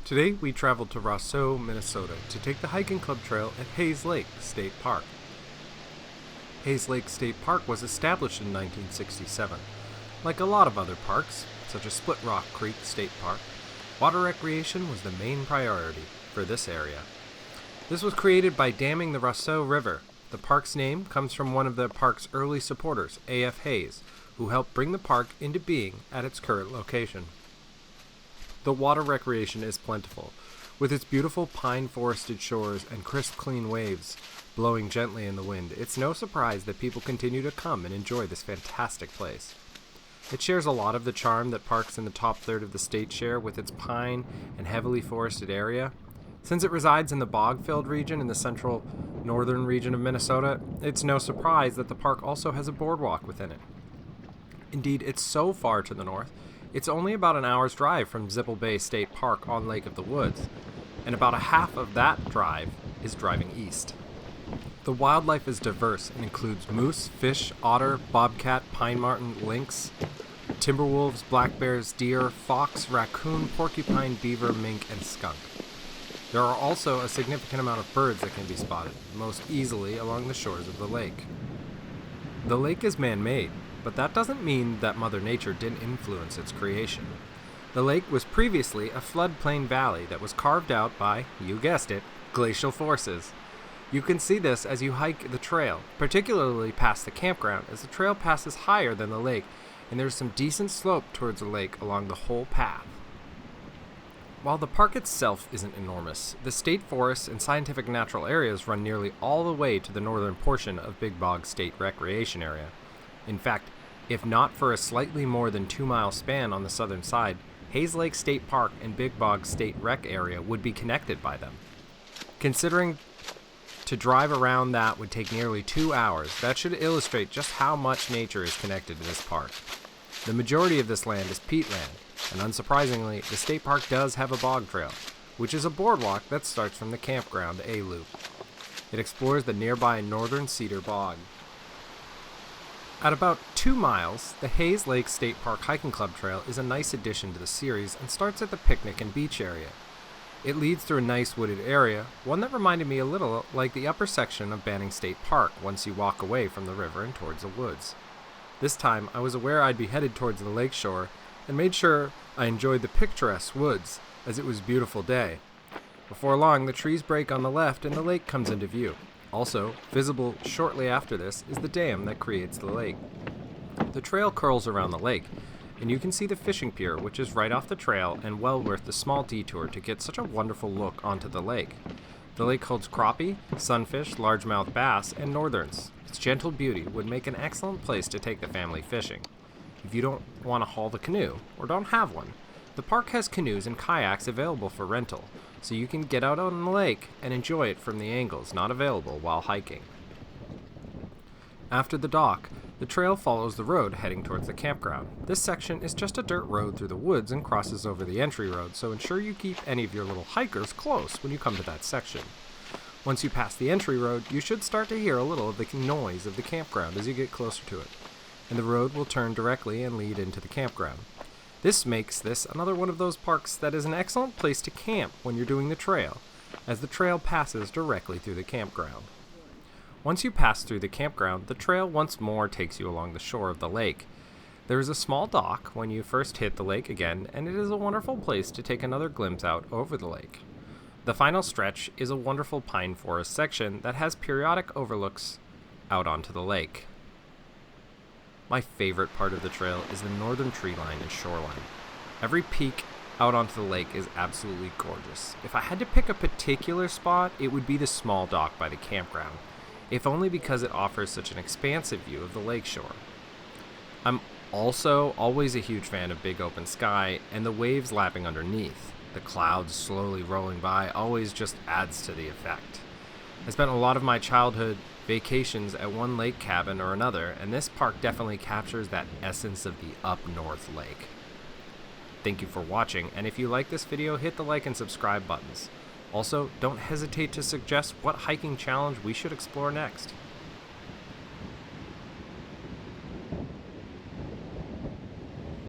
Today we traveled to Roseau, Minnesota to take the hiking club trail at Hayes Lake State Park. Hayes Lake State Park was established in 1967. Like a lot of other parks, such as Split Rock Creek State Park, water recreation was the main priority for this area. This was created by damming the Roseau River. The park's name comes from one of the park's early supporters, A.F. Hayes, who helped bring the park into being at its current location. The water recreation is plentiful, with its beautiful pine-forested shores and crisp, clean waves blowing gently in the wind. It's no surprise that people continue to come and enjoy this fantastic place. It shares a lot of the charm that parks in the top third of the state share with its pine and heavily forested area. Since it resides in the bog-filled region in the central northern region of Minnesota, it's no surprise that the park also has a boardwalk within it. Indeed, it's so far to the north, it's only about an hour's drive from Zippel Bay State Park on Lake of the Woods, and about a half of that drive is driving east. The wildlife is diverse and includes moose, fish, otter, bobcat, pine marten, lynx, timber wolves, black bears, deer, fox, raccoon, porcupine, beaver, mink, and skunk. There are also a significant amount of birds that can be spotted, most easily along the shores of the lake. The lake is man-made, but that doesn't mean that Mother Nature didn't influence its creation. The lake was previously a floodplain valley that was carved out by, you guessed it, glacial forces. You can see this as you hike the trail, particularly past the campground, as the trail passes higher than the lake, and there's some decent slope towards the lake along the whole path. While the park itself isn't enormous, the state forests and scientific natural areas run nearly all the way to the northern portion of Big Bog State Recreation Area. In fact, if not for a slightly more than 2-mile span on the southern side, Hayes Lake State Park and Big Bog State Rec Area would be connected by them. Considering to drive around that would take nearly 2 hours, that should illustrate just how much nature is connected to this park. The majority of this land is peatland, and unsurprisingly, the state park does have a bog trail, which is a boardwalk that starts from the campground A-Loop. It explores the nearby northern cedar bog. At about 2 miles, the Hayes Lake State Park Hiking Club Trail is a nice addition to the series and starts at the picnic and beach area. It leads through a nice wooded area, one that reminded me a little like the upper section of Banning State Park once you walk away from the river and towards the woods. This time, I was aware I'd be headed towards the lake shore and made sure I enjoyed the picturesque woods as it was a beautiful day. Before long, the trees break on the left and the lake comes into view. Also, visible shortly after this is the dam that creates the lake. The trail curls around the lake, and you can see the fishing pier, which is right off the trail and well worth the small detour to get such a wonderful look onto the lake. The lake holds crappie, sunfish, largemouth bass, and northerns. Its gentle beauty would make an excellent place to take the family fishing. If you don't want to haul the canoe, or don't have one, the park has canoes and kayaks available for rental, so you can get out on the lake and enjoy it from the angles not available while hiking. After the dock, the trail follows the road heading towards the campground. This section is just a dirt road through the woods and crosses over the entry road, so ensure you keep any of your little hikers close when you come to that section. Once you pass the entry road, you should start to hear a little of the noise of the campground as you get closer to it, and the road will turn directly and lead into the campground. This makes this another one of those parks that is an excellent place to camp when you're doing the trail, as the trail passes directly through the campground. Once you pass through the campground, the trail once more takes you along the shore of the lake. There is a small dock when you first hit the lake again, and it is a wonderful place to take another glimpse out over the lake. The final stretch is a wonderful pine forest section that has periodic overlooks out onto the lake. My favorite part of the trail is the northern tree line and shoreline. Every peak out onto the lake is absolutely gorgeous. If I had to pick a particular spot, it would be the small dock by the campground, if only because it offers such an expansive view of the lake shore. I'm also always a huge fan of big open sky and the waves lapping underneath. The clouds slowly rolling by always just adds to the effect. I spent a lot of my childhood vacations at one lake cabin or another, and this park definitely captures that essence of the up north lake. Thank you for watching, and if you like this video, hit the like and subscribe buttons. Also, don't hesitate to suggest what hiking challenge we should explore next.